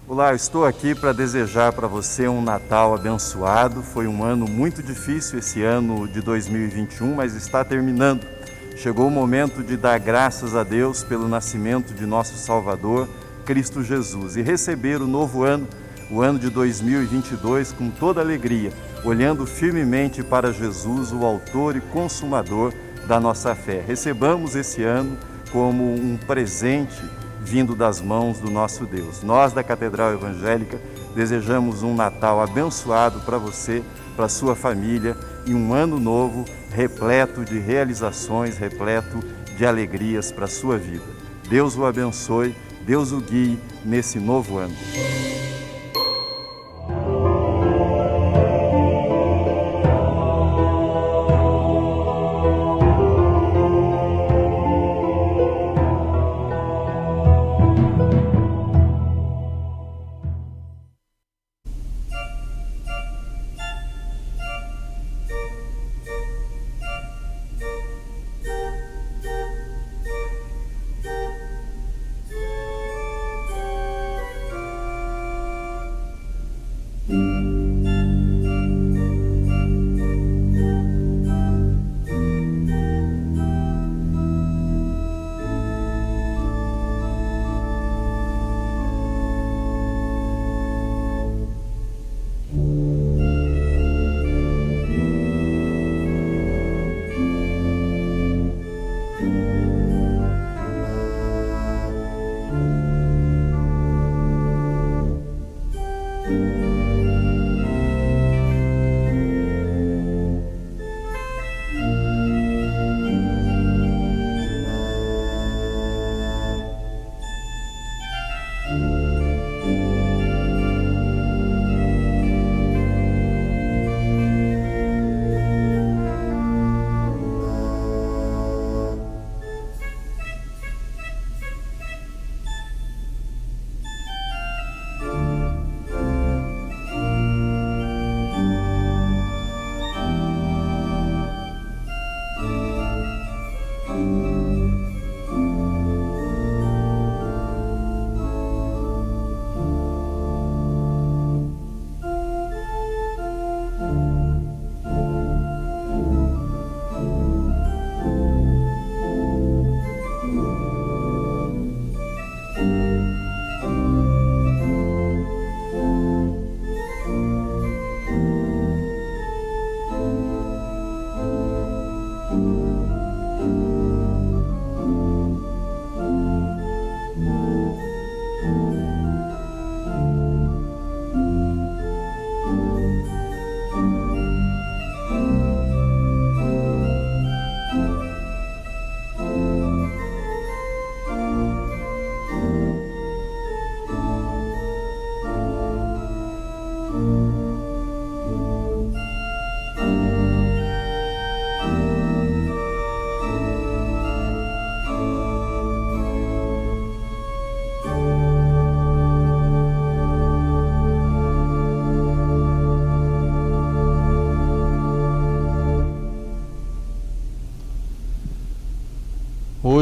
Olá, eu estou aqui para desejar para você um Natal abençoado. Foi um ano muito difícil esse ano de 2021, mas está terminando. Chegou o momento de dar graças a Deus pelo nascimento de nosso Salvador, Cristo Jesus, e receber o ano de 2022, com toda alegria, olhando firmemente para Jesus, o autor e consumador da nossa fé. Recebamos esse ano como um presente vindo das mãos do nosso Deus. Nós da Catedral Evangélica desejamos um Natal abençoado para você, para sua família, e um ano novo repleto de realizações, repleto de alegrias para a sua vida. Deus o abençoe, Deus o guie nesse novo ano.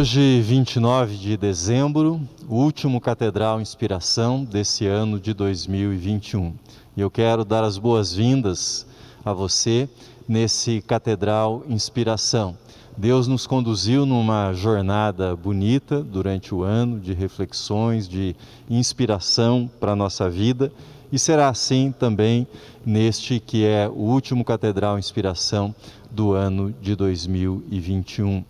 Hoje, 29 de dezembro, o último Catedral Inspiração desse ano de 2021. E eu quero dar as boas-vindas a você nesse Catedral Inspiração. Deus nos conduziu numa jornada bonita durante o ano, de reflexões, de inspiração para a nossa vida, e será assim também neste que é o último Catedral Inspiração do ano de 2021.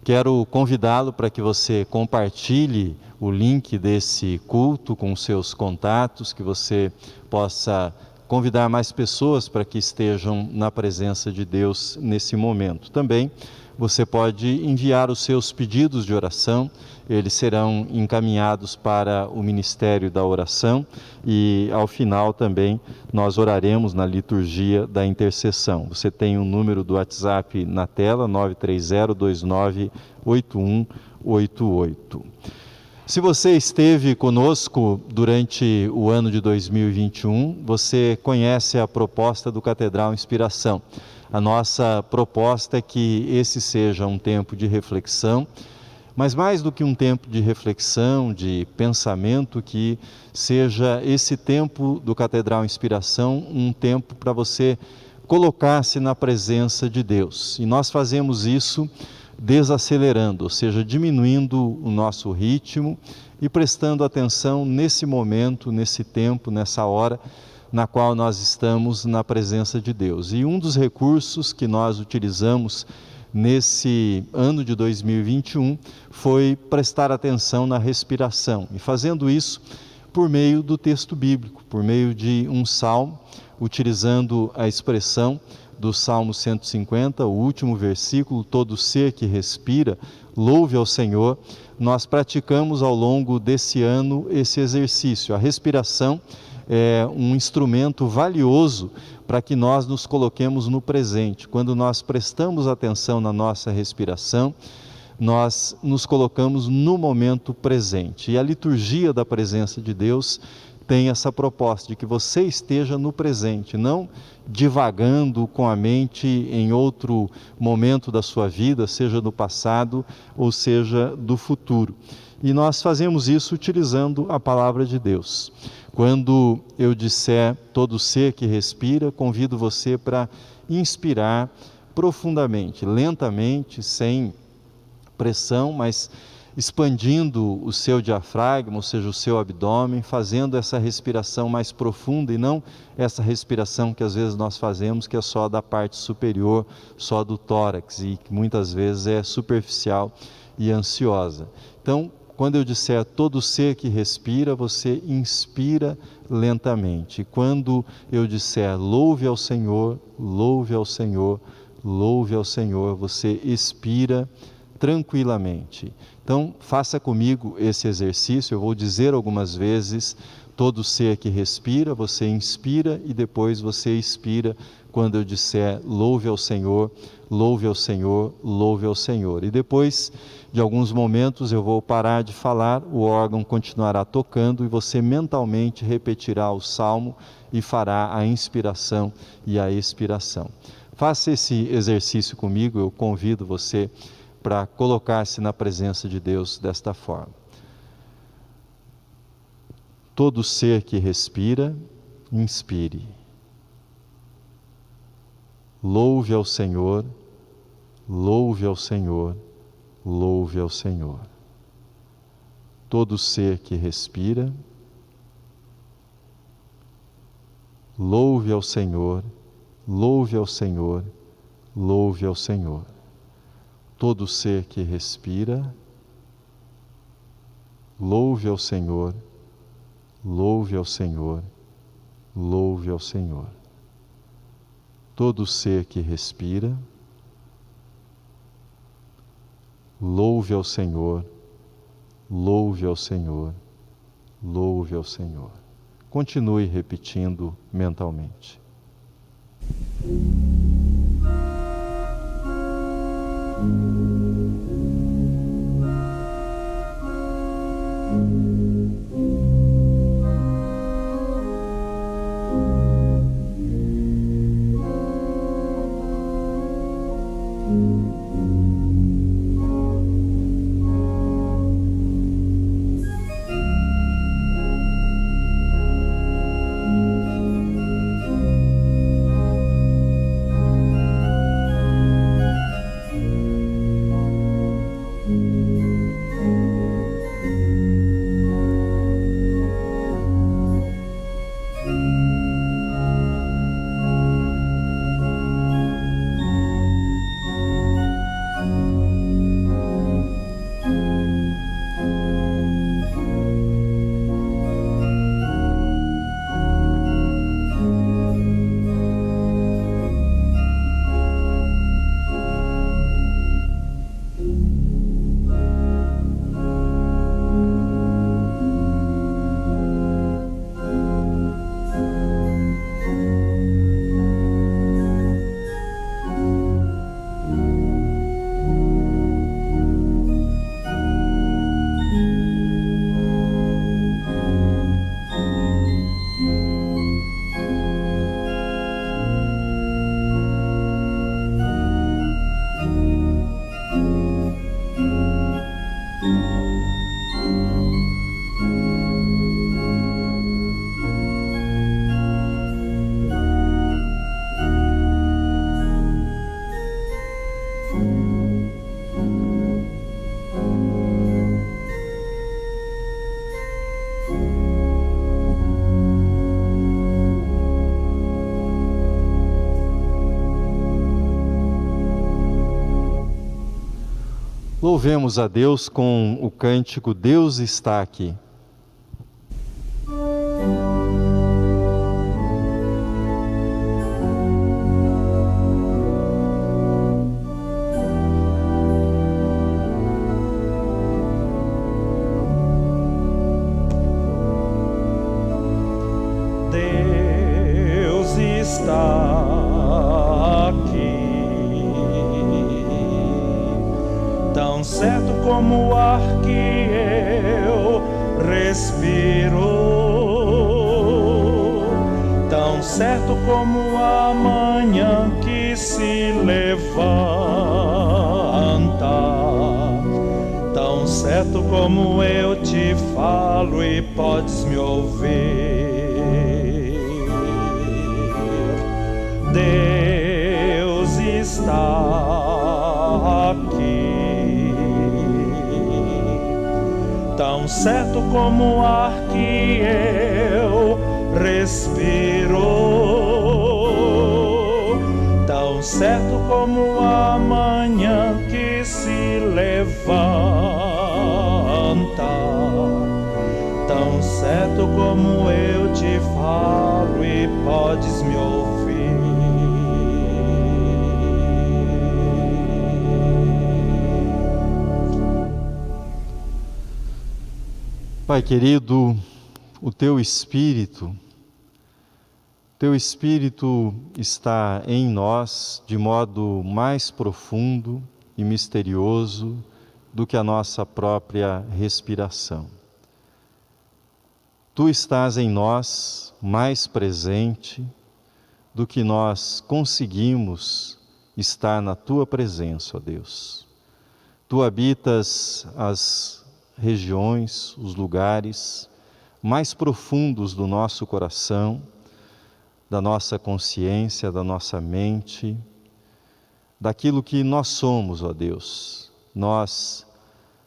Quero convidá-lo para que você compartilhe o link desse culto com seus contatos, que você possa convidar mais pessoas para que estejam na presença de Deus nesse momento. Também você pode enviar os seus pedidos de oração, eles serão encaminhados para o Ministério da Oração e ao final também nós oraremos na liturgia da intercessão. Você tem o número do WhatsApp na tela, 930298188. Se você esteve conosco durante o ano de 2021, você conhece a proposta do Catedral Inspiração. A nossa proposta é que esse seja um tempo de reflexão, Mas mais do que um tempo de reflexão, de pensamento, que seja esse tempo do Catedral Inspiração um tempo para você colocar-se na presença de Deus. E nós fazemos isso desacelerando, ou seja, diminuindo o nosso ritmo e prestando atenção nesse momento, nesse tempo, nessa hora na qual nós estamos na presença de Deus. E um dos recursos que nós utilizamos nesse ano de 2021 foi prestar atenção na respiração, e fazendo isso por meio do texto bíblico, por meio de um salmo, utilizando a expressão do Salmo 150, o último versículo: todo ser que respira, louve ao Senhor. Nós praticamos ao longo desse ano esse exercício. A respiração é um instrumento valioso para que nós nos coloquemos no presente. Quando nós prestamos atenção na nossa respiração, nós nos colocamos no momento presente. E a liturgia da presença de Deus tem essa proposta de que você esteja no presente, não divagando com a mente em outro momento da sua vida, seja do passado ou seja do futuro. E nós fazemos isso utilizando a palavra de Deus. Quando eu disser todo ser que respira, convido você para inspirar profundamente, lentamente, sem pressão, mas expandindo o seu diafragma, ou seja, o seu abdômen, fazendo essa respiração mais profunda e não essa respiração que às vezes nós fazemos, que é só da parte superior, só do tórax, e que muitas vezes é superficial e ansiosa. Então, quando eu disser todo ser que respira, você inspira lentamente. E quando eu disser louve ao Senhor, louve ao Senhor, louve ao Senhor, você expira tranquilamente. Então, faça comigo esse exercício. Eu vou dizer algumas vezes todo ser que respira, você inspira e depois você expira quando eu disser louve ao Senhor, louve ao Senhor, louve ao Senhor. E depois de alguns momentos eu vou parar de falar, o órgão continuará tocando e você mentalmente repetirá o salmo e fará a inspiração e a expiração. Faça esse exercício comigo, eu convido você para colocar-se na presença de Deus desta forma. Todo ser que respira, inspire. Louve ao Senhor, louve ao Senhor, louve ao Senhor. Todo ser que respira, louve ao Senhor, louve ao Senhor, louve ao Senhor. Todo ser que respira, louve ao Senhor, louve ao Senhor, louve ao Senhor. Todo ser que respira, louve ao Senhor, louve ao Senhor, louve ao Senhor. Continue repetindo mentalmente. Louvemos a Deus com o cântico Deus está aqui. Deus está aqui, tão certo como o ar que eu respiro, tão certo como a manhã que se levanta, tão certo como eu te falo e podes me ouvir. Deus está aqui, tão certo como o ar que eu respiro, tão certo como a manhã que se levanta, tão certo como eu te falo e podes me ouvir. Pai querido, o Teu Espírito está em nós de modo mais profundo e misterioso do que a nossa própria respiração. Tu estás em nós mais presente do que nós conseguimos estar na Tua presença, ó Deus. Tu habitas as regiões, os lugares mais profundos do nosso coração, da nossa consciência, da nossa mente, daquilo que nós somos, ó Deus. Nós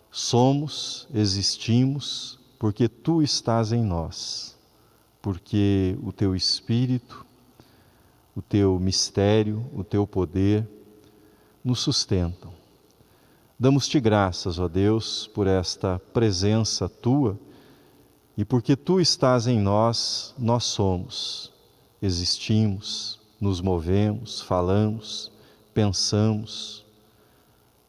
somos, existimos, porque Tu estás em nós, porque o Teu Espírito, o Teu mistério, o Teu poder nos sustentam. Damos-te graças, ó Deus, por esta presença Tua, e porque Tu estás em nós, nós somos, existimos, nos movemos, falamos, pensamos,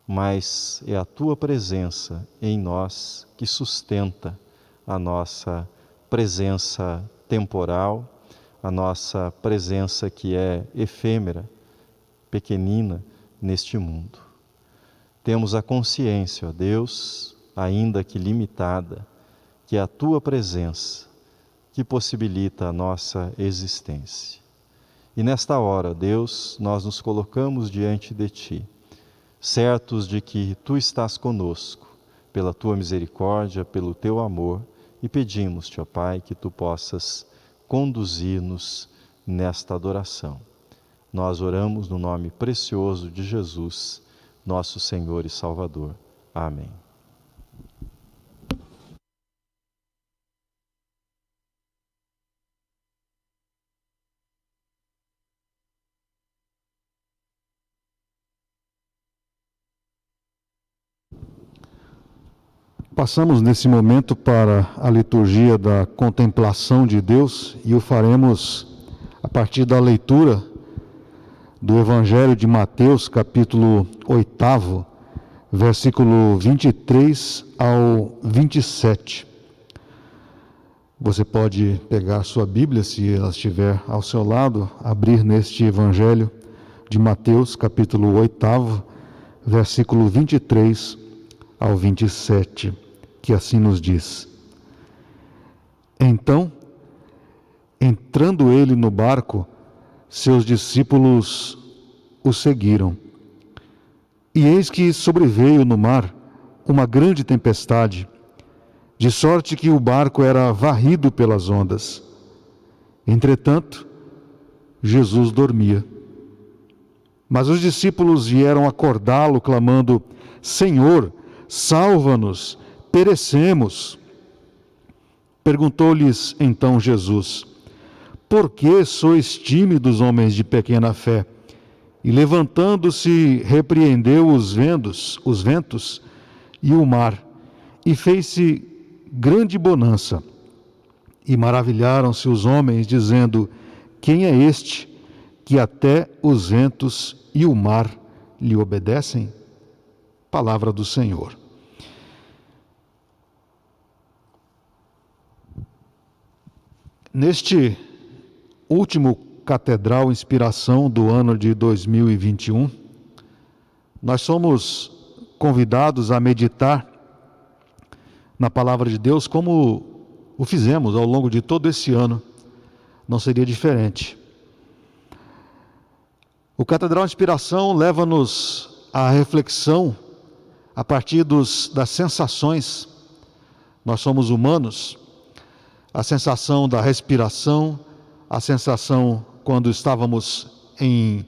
mas é a Tua presença em nós que sustenta a nossa presença temporal, a nossa presença que é efêmera, pequenina neste mundo. Temos a consciência, ó Deus, ainda que limitada, que é a Tua presença que possibilita a nossa existência. E nesta hora, Deus, nós nos colocamos diante de Ti, certos de que Tu estás conosco, pela Tua misericórdia, pelo Teu amor, e pedimos-te, ó Pai, que Tu possas conduzir-nos nesta adoração. Nós oramos no nome precioso de Jesus, nosso Senhor e Salvador. Amém. Passamos nesse momento para a liturgia da contemplação de Deus e o faremos a partir da leitura do Evangelho de Mateus, capítulo 8, versículo 23 ao 27. Você pode pegar sua Bíblia, se ela estiver ao seu lado, abrir neste Evangelho de Mateus, capítulo 8, versículo 23 ao 27, que assim nos diz: Então, entrando ele no barco, seus discípulos o seguiram. E eis que sobreveio no mar uma grande tempestade, de sorte que o barco era varrido pelas ondas. Entretanto, Jesus dormia. Mas os discípulos vieram acordá-lo, clamando: Senhor, salva-nos, perecemos. Perguntou-lhes então Jesus: Por que sois tímidos, homens de pequena fé? E levantando-se, repreendeu os ventos, e o mar, e fez-se grande bonança. E maravilharam-se os homens, dizendo: quem é este que até os ventos e o mar lhe obedecem? Palavra do Senhor. Neste último Catedral Inspiração do ano de 2021, nós somos convidados a meditar na Palavra de Deus como o fizemos ao longo de todo esse ano. Não seria diferente. O Catedral Inspiração leva-nos à reflexão a partir das sensações. Nós somos humanos. A sensação da respiração, a sensação quando estávamos em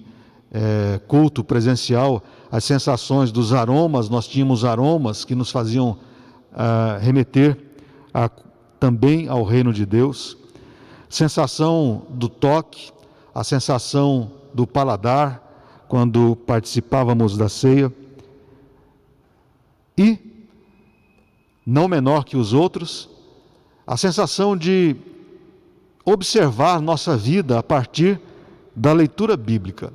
culto presencial, as sensações dos aromas. Nós tínhamos aromas que nos faziam remeter também ao reino de Deus. Sensação do toque, a sensação do paladar, quando participávamos da ceia. E, não menor que os outros, a sensação de observar nossa vida a partir da leitura bíblica.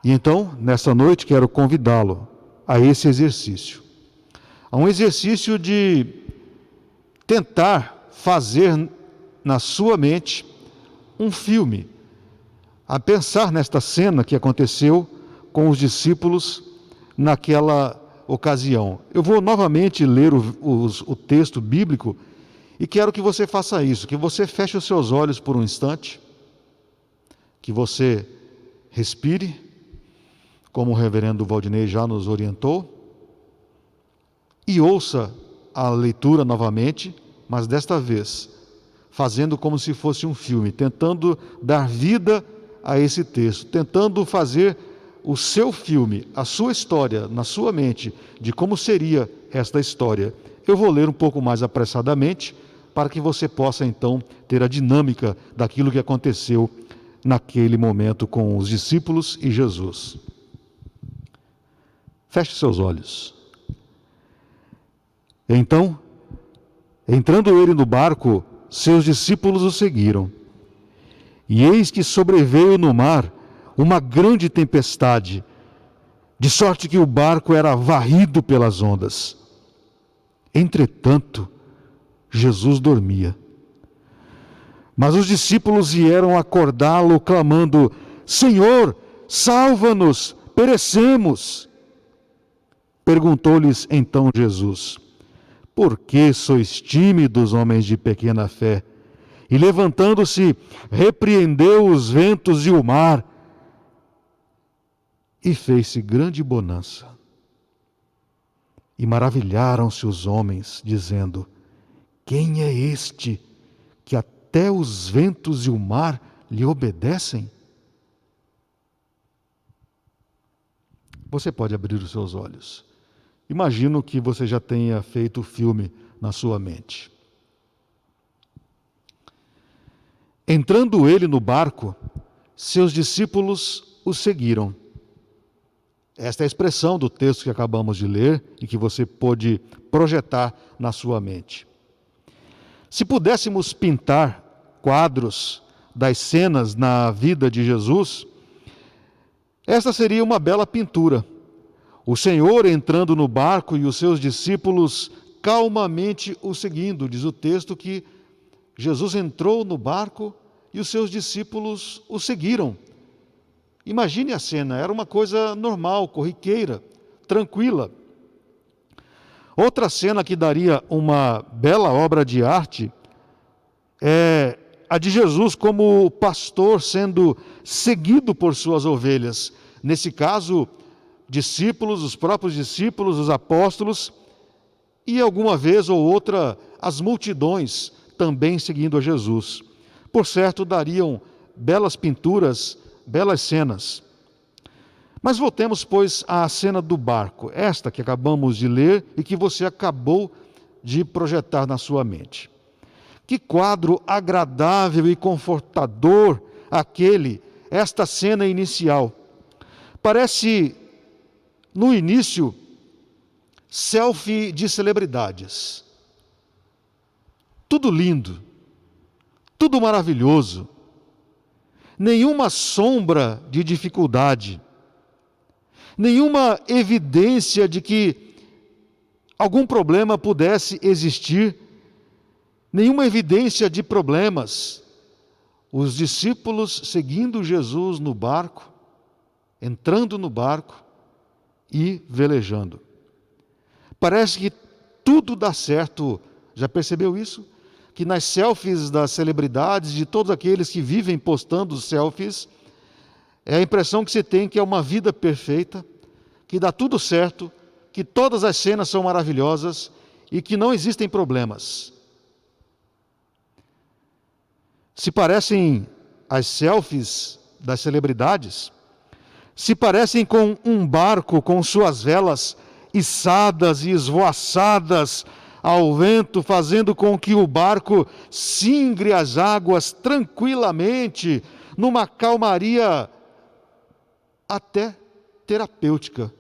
E então, nessa noite, quero convidá-lo a esse exercício. A um exercício de tentar fazer na sua mente um filme, a pensar nesta cena que aconteceu com os discípulos naquela ocasião. Eu vou novamente ler o texto bíblico e quero que você faça isso, que você feche os seus olhos por um instante, que você respire, como o reverendo Valdinei já nos orientou, e ouça a leitura novamente, mas desta vez fazendo como se fosse um filme, tentando dar vida a esse texto, tentando fazer o seu filme, a sua história na sua mente, de como seria esta história. Eu vou ler um pouco mais apressadamente, para que você possa então ter a dinâmica daquilo que aconteceu naquele momento com os discípulos e Jesus. Feche seus olhos. Então, entrando ele no barco, seus discípulos o seguiram. E eis que sobreveio no mar uma grande tempestade, de sorte que o barco era varrido pelas ondas. Entretanto, Jesus dormia. Mas os discípulos vieram acordá-lo, clamando: Senhor, salva-nos, perecemos. Perguntou-lhes então Jesus: por que sois tímidos, homens de pequena fé? E levantando-se, repreendeu os ventos e o mar, e fez-se grande bonança. E maravilharam-se os homens, dizendo: quem é este que até os ventos e o mar lhe obedecem? Você pode abrir os seus olhos. Imagino que você já tenha feito o filme na sua mente. Entrando ele no barco, seus discípulos o seguiram. Esta é a expressão do texto que acabamos de ler e que você pôde projetar na sua mente. Se pudéssemos pintar quadros das cenas na vida de Jesus, esta seria uma bela pintura. O Senhor entrando no barco e os seus discípulos calmamente o seguindo. Diz o texto que Jesus entrou no barco e os seus discípulos o seguiram. Imagine a cena, era uma coisa normal, corriqueira, tranquila. Outra cena que daria uma bela obra de arte é a de Jesus como pastor sendo seguido por suas ovelhas. Nesse caso, discípulos, os próprios discípulos, os apóstolos, e alguma vez ou outra as multidões também seguindo a Jesus. Por certo, dariam belas pinturas, belas cenas. Mas voltemos, pois, à cena do barco, esta que acabamos de ler e que você acabou de projetar na sua mente. Que quadro agradável e confortador esta cena inicial. Parece, no início, selfie de celebridades. Tudo lindo, tudo maravilhoso, nenhuma sombra de dificuldade, nenhuma evidência de que algum problema pudesse existir, nenhuma evidência de problemas. Os discípulos seguindo Jesus no barco, entrando no barco e velejando. Parece que tudo dá certo. Já percebeu isso? Que nas selfies das celebridades, de todos aqueles que vivem postando selfies, é a impressão que se tem que é uma vida perfeita, que dá tudo certo, que todas as cenas são maravilhosas e que não existem problemas. Se parecem as selfies das celebridades, se parecem com um barco com suas velas içadas e esvoaçadas ao vento, fazendo com que o barco singre as águas tranquilamente, numa calmaria até terapêutica.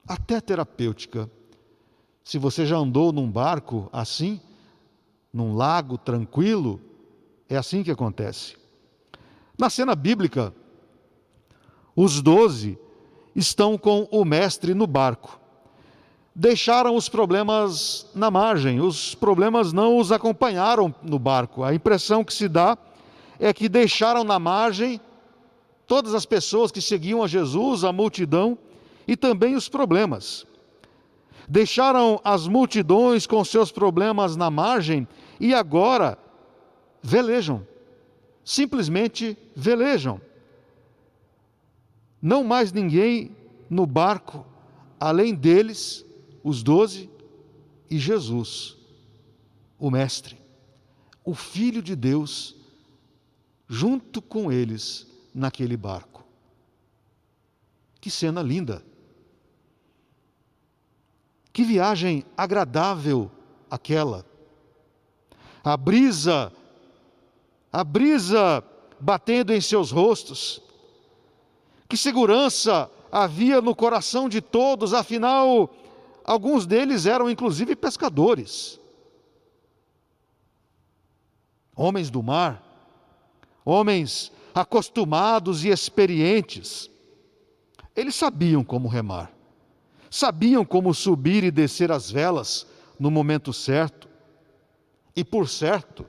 Até terapêutica. Se você já andou num barco assim, num lago tranquilo, é assim que acontece. Na cena bíblica, os 12 estão com o mestre no barco. Deixaram os problemas na margem, os problemas não os acompanharam no barco. A impressão que se dá é que deixaram na margem todas as pessoas que seguiam a Jesus, a multidão, e também os problemas. Deixaram as multidões com seus problemas na margem e agora velejam, simplesmente velejam. Não mais ninguém no barco, além deles, os 12 e Jesus, o Mestre, o Filho de Deus, junto com eles naquele barco. Que cena linda! Que viagem agradável aquela! A brisa batendo em seus rostos. Que segurança havia no coração de todos, afinal, alguns deles eram inclusive pescadores. Homens do mar, homens acostumados e experientes. Eles sabiam como remar, sabiam como subir e descer as velas no momento certo. E por certo,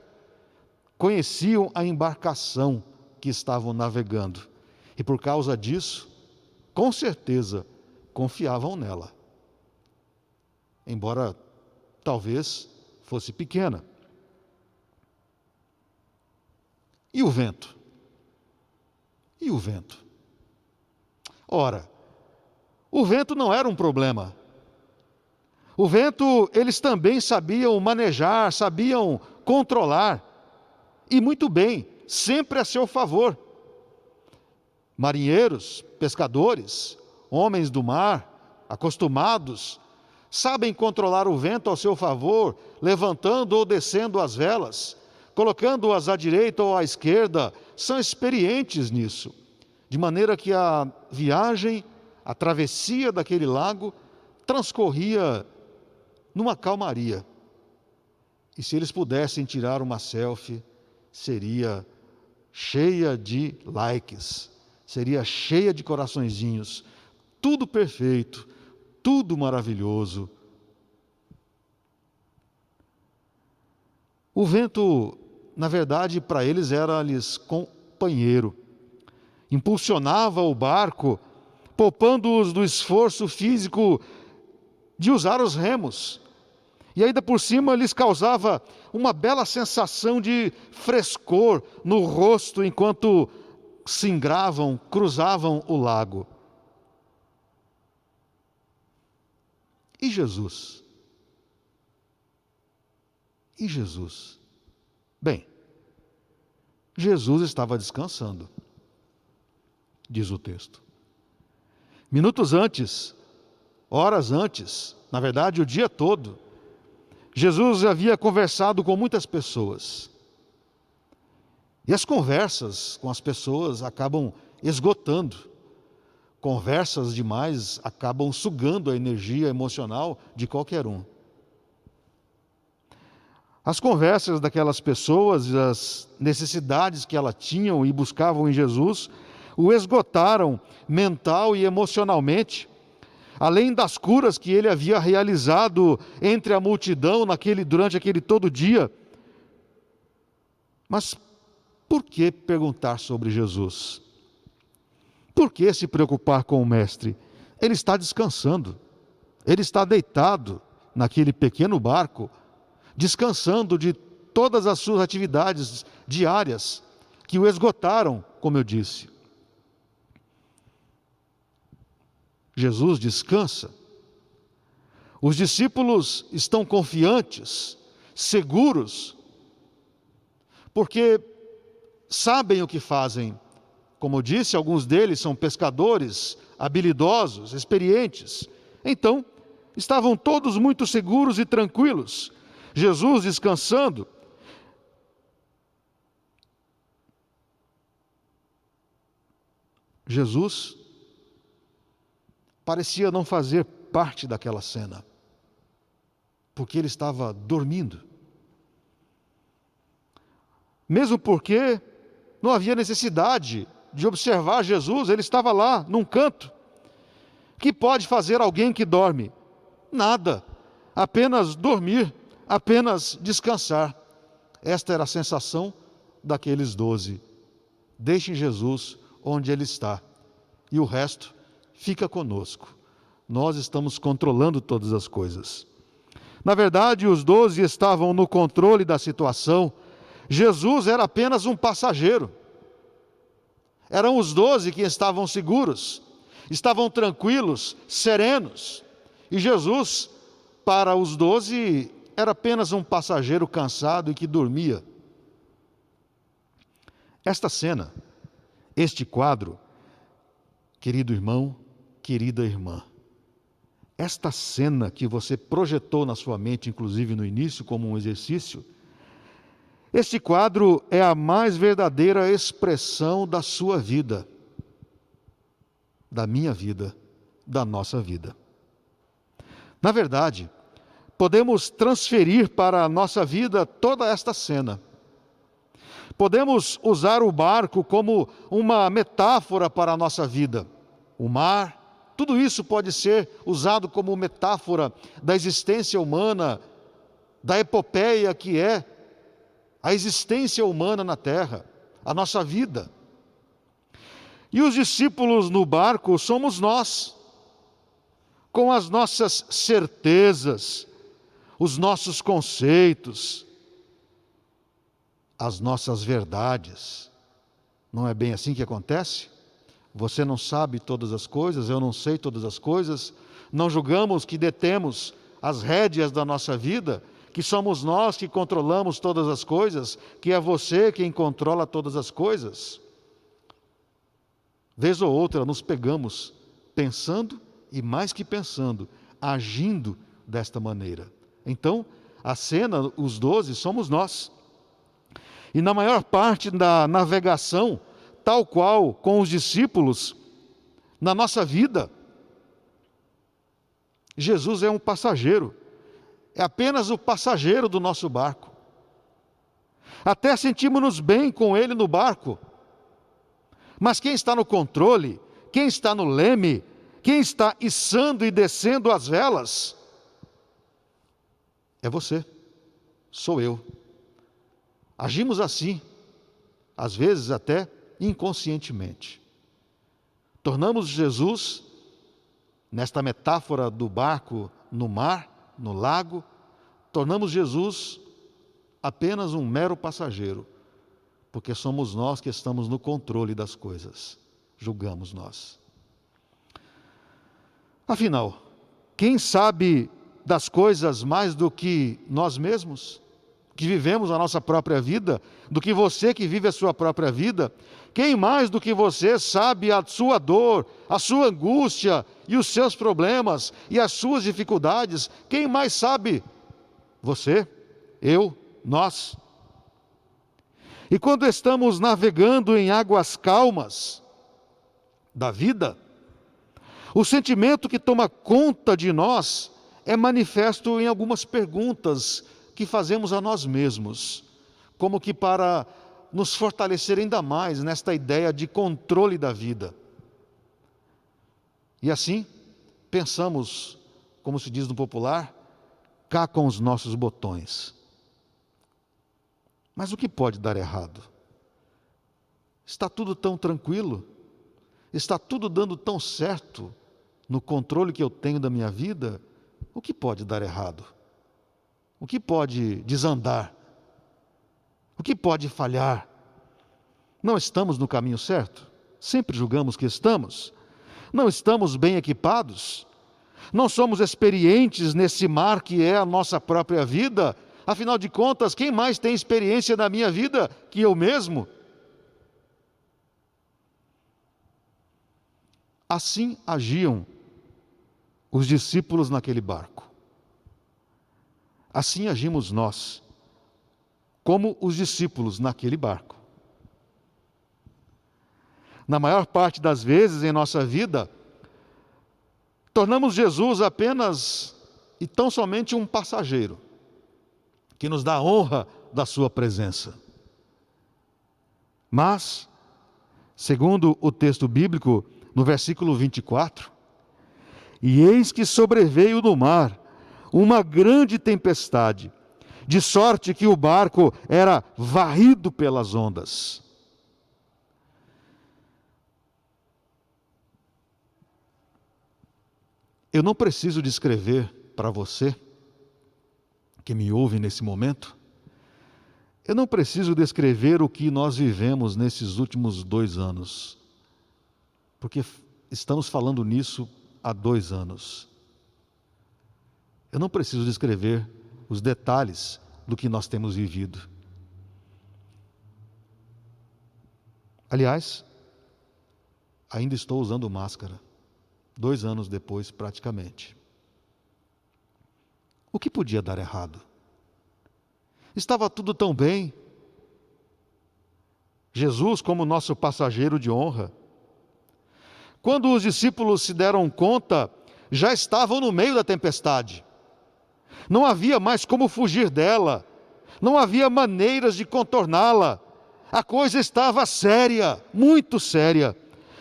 conheciam a embarcação que estavam navegando. E por causa disso, com certeza, confiavam nela. Embora talvez fosse pequena. E o vento? E o vento? Ora, o vento não era um problema. O vento eles também sabiam manejar, sabiam controlar. E muito bem, sempre a seu favor. Marinheiros, pescadores, homens do mar, acostumados, sabem controlar o vento ao seu favor, levantando ou descendo as velas, colocando-as à direita ou à esquerda, são experientes nisso. De maneira que a viagem, a travessia daquele lago, transcorria numa calmaria. E se eles pudessem tirar uma selfie, seria cheia de likes, seria cheia de coraçõezinhos, tudo perfeito, tudo maravilhoso. O vento, na verdade, para eles era-lhes companheiro. Impulsionava o barco, poupando-os do esforço físico de usar os remos. E ainda por cima lhes causava uma bela sensação de frescor no rosto enquanto singravam, cruzavam o lago. E Jesus? E Jesus? Bem, Jesus estava descansando, diz o texto. Minutos antes, horas antes, na verdade o dia todo, Jesus havia conversado com muitas pessoas. E as conversas com as pessoas acabam esgotando. Conversas demais acabam sugando a energia emocional de qualquer um. As conversas daquelas pessoas, as necessidades que elas tinham e buscavam em Jesus, o esgotaram mental e emocionalmente, além das curas que ele havia realizado entre a multidão durante aquele todo dia. Mas por que perguntar sobre Jesus? Por que se preocupar com o Mestre? Ele está descansando, ele está deitado naquele pequeno barco, descansando de todas as suas atividades diárias, que o esgotaram, como eu disse. Jesus descansa. Os discípulos estão confiantes, seguros, porque sabem o que fazem. Como eu disse, alguns deles são pescadores, habilidosos, experientes. Então, estavam todos muito seguros e tranquilos. Jesus descansando. Jesus parecia não fazer parte daquela cena, porque ele estava dormindo. Mesmo porque não havia necessidade de observar Jesus, ele estava lá, num canto. O que pode fazer alguém que dorme? Nada, apenas dormir, apenas descansar. Esta era a sensação daqueles 12. Deixem Jesus onde ele está, e o resto fica conosco. Nós estamos controlando todas as coisas. Na verdade, os 12 estavam no controle da situação. Jesus era apenas um passageiro. Eram os 12 que estavam seguros, estavam tranquilos, serenos. E Jesus, para os 12, era apenas um passageiro cansado e que dormia. Esta cena, este quadro, querido irmão, querida irmã, esta cena que você projetou na sua mente, inclusive no início, como um exercício, este quadro é a mais verdadeira expressão da sua vida, da minha vida, da nossa vida. Na verdade, podemos transferir para a nossa vida toda esta cena. Podemos usar o barco como uma metáfora para a nossa vida. O mar, tudo isso pode ser usado como metáfora da existência humana, da epopeia que é a existência humana na terra, a nossa vida. E os discípulos no barco somos nós, com as nossas certezas, os nossos conceitos, as nossas verdades. Não é bem assim que acontece? Você não sabe todas as coisas, eu não sei todas as coisas, não julgamos que detemos as rédeas da nossa vida, que somos nós que controlamos todas as coisas, que é você quem controla todas as coisas. Vez ou outra nos pegamos pensando, e mais que pensando, agindo desta maneira. Então, a cena, os 12, somos nós. E na maior parte da navegação, tal qual com os discípulos, na nossa vida, Jesus é um passageiro. É apenas o passageiro do nosso barco. Até sentimos-nos bem com ele no barco. Mas quem está no controle, quem está no leme, quem está içando e descendo as velas, é você, sou eu. Agimos assim, às vezes até inconscientemente. Tornamos Jesus, nesta metáfora do barco no mar, no lago, tornamos Jesus apenas um mero passageiro, porque somos nós que estamos no controle das coisas, julgamos nós. Afinal, quem sabe das coisas mais do que nós mesmos, que vivemos a nossa própria vida, do que você que vive a sua própria vida? Quem mais do que você sabe a sua dor, a sua angústia e os seus problemas e as suas dificuldades? Quem mais sabe? Você, eu, nós. E quando estamos navegando em águas calmas da vida, O sentimento que toma conta de nós é manifesto em algumas perguntas que fazemos a nós mesmos, como que para nos fortalecer ainda mais nesta ideia de controle da vida. E assim, pensamos, como se diz no popular, cá com os nossos botões. Mas o que pode dar errado? Está tudo tão tranquilo? Está tudo dando tão certo no controle que eu tenho da minha vida? O que pode dar errado? O que pode desandar? O que pode falhar? Não estamos no caminho certo? Sempre julgamos que estamos. Não estamos bem equipados? Não somos experientes nesse mar que é a nossa própria vida? Afinal de contas, quem mais tem experiência da minha vida que eu mesmo? Assim agiam os discípulos naquele barco. Assim agimos nós, como os discípulos naquele barco. Na maior parte das vezes em nossa vida, tornamos Jesus apenas e tão somente um passageiro, que nos dá a honra da sua presença. Mas, segundo o texto bíblico, no versículo 24, e eis que sobreveio no mar uma grande tempestade, de sorte que o barco era varrido pelas ondas. Eu não preciso descrever para você, que me ouve nesse momento, eu não preciso descrever o que nós vivemos nesses últimos 2 anos, porque estamos falando nisso há 2 anos. Eu não preciso descrever os detalhes do que nós temos vivido. Aliás, ainda estou usando máscara, 2 anos depois praticamente. O que podia dar errado? Estava tudo tão bem. Jesus como nosso passageiro de honra. Quando os discípulos se deram conta, já estavam no meio da tempestade. Não havia mais como fugir dela. Não havia maneiras de contorná-la. A coisa estava séria, muito séria.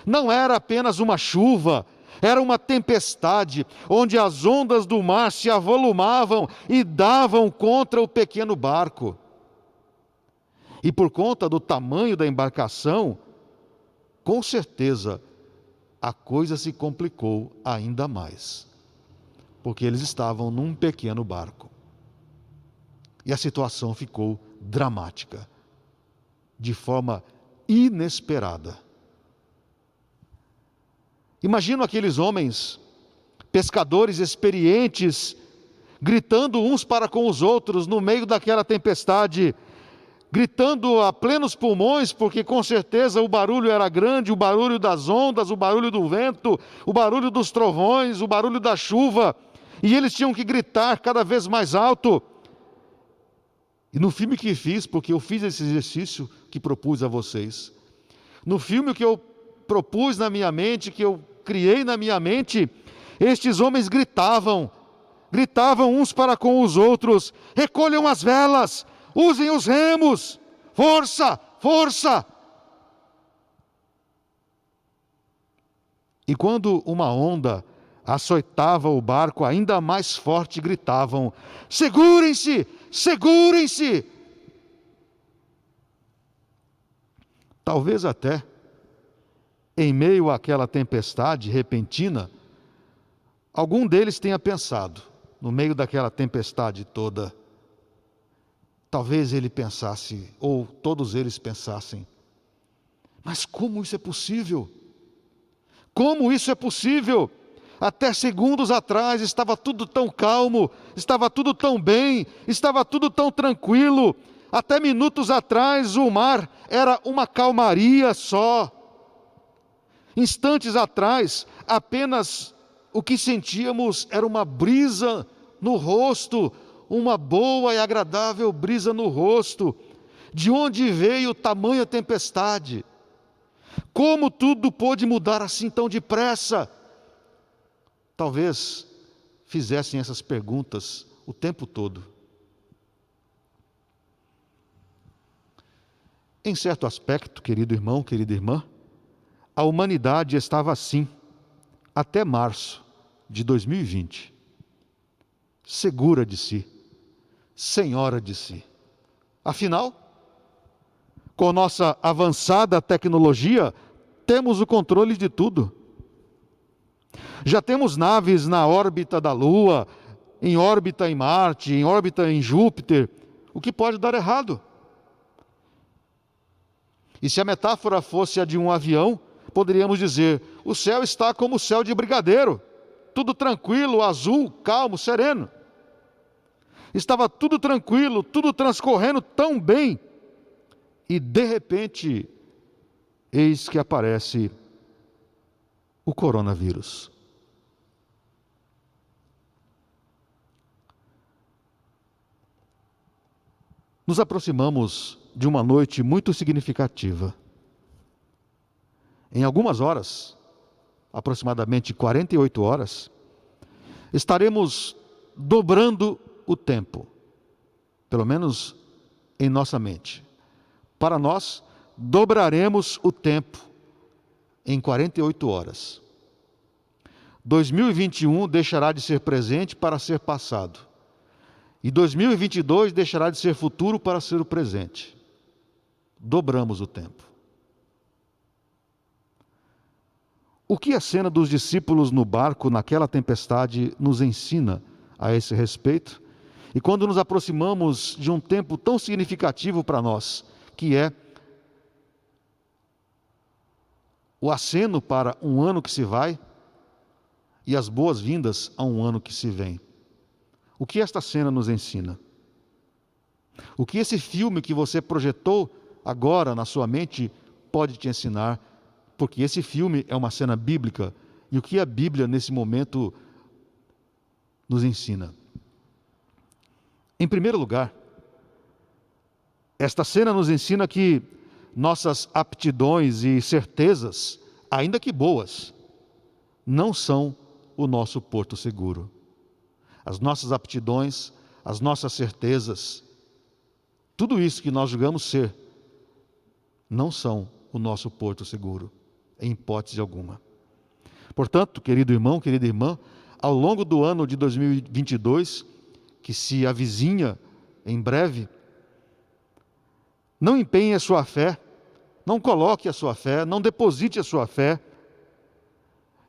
Não era apenas uma chuva, era uma tempestade, onde as ondas do mar se avolumavam e davam contra o pequeno barco. E por conta do tamanho da embarcação, com certeza, a coisa se complicou ainda mais, porque eles estavam num pequeno barco. E a situação ficou dramática, de forma inesperada. Imagino aqueles homens, pescadores experientes, gritando uns para com os outros no meio daquela tempestade, gritando a plenos pulmões, porque com certeza o barulho era grande, o barulho das ondas, o barulho do vento, o barulho dos trovões, o barulho da chuva, e eles tinham que gritar cada vez mais alto. E no filme que fiz, porque eu fiz esse exercício que propus a vocês, no filme que eu propus na minha mente, que eu criei na minha mente, estes homens gritavam uns para com os outros: recolham as velas, usem os remos, força, força! E quando uma onda açoitava o barco ainda mais forte, gritavam: segurem-se, segurem-se! Talvez até, em meio àquela tempestade repentina, algum deles tenha pensado, no meio daquela tempestade toda, talvez ele pensasse, ou todos eles pensassem: mas como isso é possível? Como isso é possível? Até segundos atrás estava tudo tão calmo, estava tudo tão bem, estava tudo tão tranquilo. Até minutos atrás o mar era uma calmaria só. Instantes atrás, apenas o que sentíamos era uma brisa no rosto, uma boa e agradável brisa no rosto. De onde veio tamanha tempestade? Como tudo pôde mudar assim tão depressa? talvez fizessem essas perguntas o tempo todo. Em certo aspecto, querido irmão, querida irmã, a humanidade estava assim até março de 2020, segura de si, senhora de si. Afinal, com nossa avançada tecnologia, temos o controle de tudo. Já temos naves na órbita da Lua, em órbita em Marte, em órbita em Júpiter. O que pode dar errado? E se a metáfora fosse a de um avião, poderíamos dizer: o céu está como o céu de brigadeiro, tudo tranquilo, azul, calmo, sereno. Estava tudo tranquilo, tudo transcorrendo tão bem, e de repente, eis que aparece o coronavírus. Nos aproximamos de uma noite muito significativa. Em algumas horas, aproximadamente 48 horas, estaremos dobrando o tempo, pelo menos em nossa mente. Para nós, dobraremos o tempo em 48 horas. 2021 deixará de ser presente para ser passado. E 2022 deixará de ser futuro para ser o presente. Dobramos o tempo. O que a cena dos discípulos no barco naquela tempestade nos ensina a esse respeito? E quando nos aproximamos de um tempo tão significativo para nós, que é o aceno para um ano que se vai e as boas-vindas a um ano que se vem. O que esta cena nos ensina? O que esse filme que você projetou agora na sua mente pode te ensinar? Porque esse filme é uma cena bíblica. E o que a Bíblia nesse momento nos ensina? Em primeiro lugar, esta cena nos ensina que nossas aptidões e certezas, ainda que boas, não são o nosso porto seguro. As nossas aptidões, as nossas certezas, tudo isso que nós julgamos ser, não são o nosso porto seguro, em hipótese alguma. Portanto, querido irmão, querida irmã, ao longo do ano de 2022, que se avizinha em breve, não empenhe a sua fé, não coloque a sua fé, não deposite a sua fé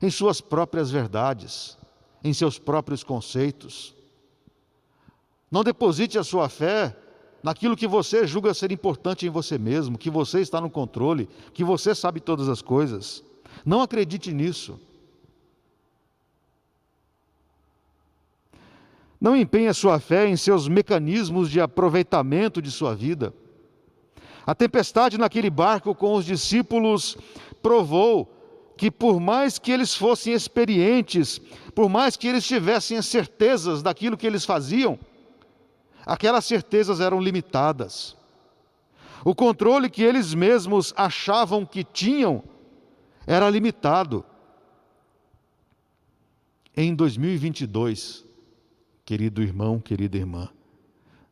em suas próprias verdades, em seus próprios conceitos. Não deposite a sua fé naquilo que você julga ser importante em você mesmo, que você está no controle, que você sabe todas as coisas. Não acredite nisso. Não empenhe a sua fé em seus mecanismos de aproveitamento de sua vida. A tempestade naquele barco com os discípulos provou que por mais que eles fossem experientes, por mais que eles tivessem as certezas daquilo que eles faziam, aquelas certezas eram limitadas. O controle que eles mesmos achavam que tinham era limitado. Em 2022, querido irmão, querida irmã,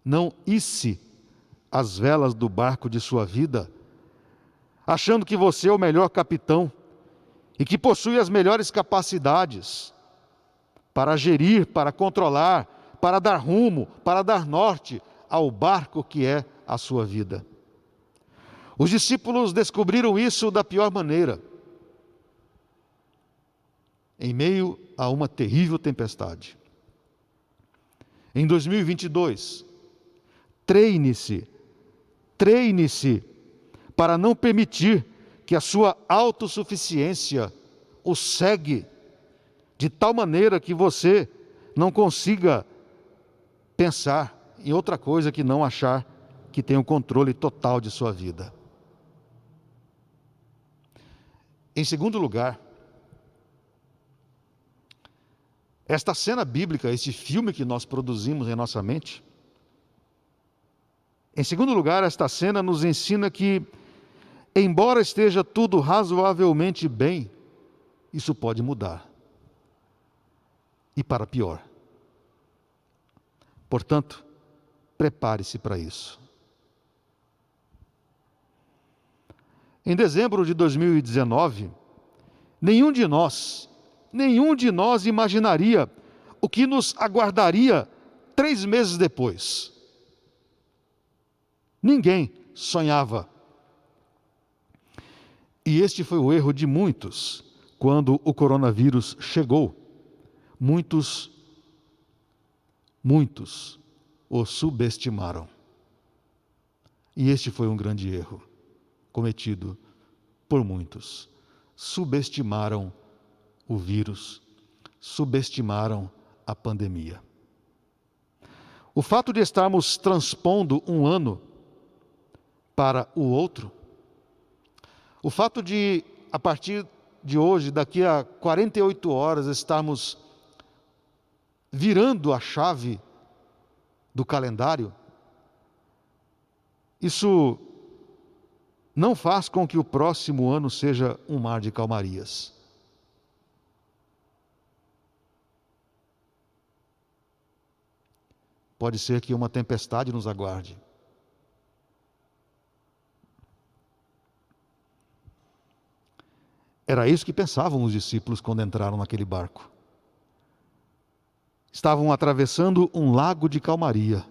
não isse as velas do barco de sua vida, achando que você é o melhor capitão e que possui as melhores capacidades para gerir, para controlar, para dar rumo, para dar norte ao barco que é a sua vida. Os discípulos descobriram isso da pior maneira, em meio a uma terrível tempestade. Em 2022, treine-se para não permitir que a sua autossuficiência o cegue de tal maneira que você não consiga pensar em outra coisa que não achar que tem o controle total de sua vida. Em segundo lugar, esta cena bíblica, esse filme que nós produzimos em nossa mente, em segundo lugar, esta cena nos ensina que, embora esteja tudo razoavelmente bem, isso pode mudar. e para pior. Portanto, prepare-se para isso. Em dezembro de 2019, nenhum de nós imaginaria o que nos aguardaria 3 meses depois. Ninguém sonhava. E este foi o erro de muitos quando o coronavírus chegou. Muitos o subestimaram. E este foi um grande erro cometido por muitos. Subestimaram o vírus, subestimaram a pandemia. O fato de estarmos transpondo um ano para o outro, o fato de, a partir de hoje, daqui a 48 horas, estarmos virando a chave do calendário, isso não faz com que o próximo ano seja um mar de calmarias. Pode ser que uma tempestade nos aguarde. Era isso que pensavam os discípulos quando entraram naquele barco. Estavam atravessando um lago de calmaria,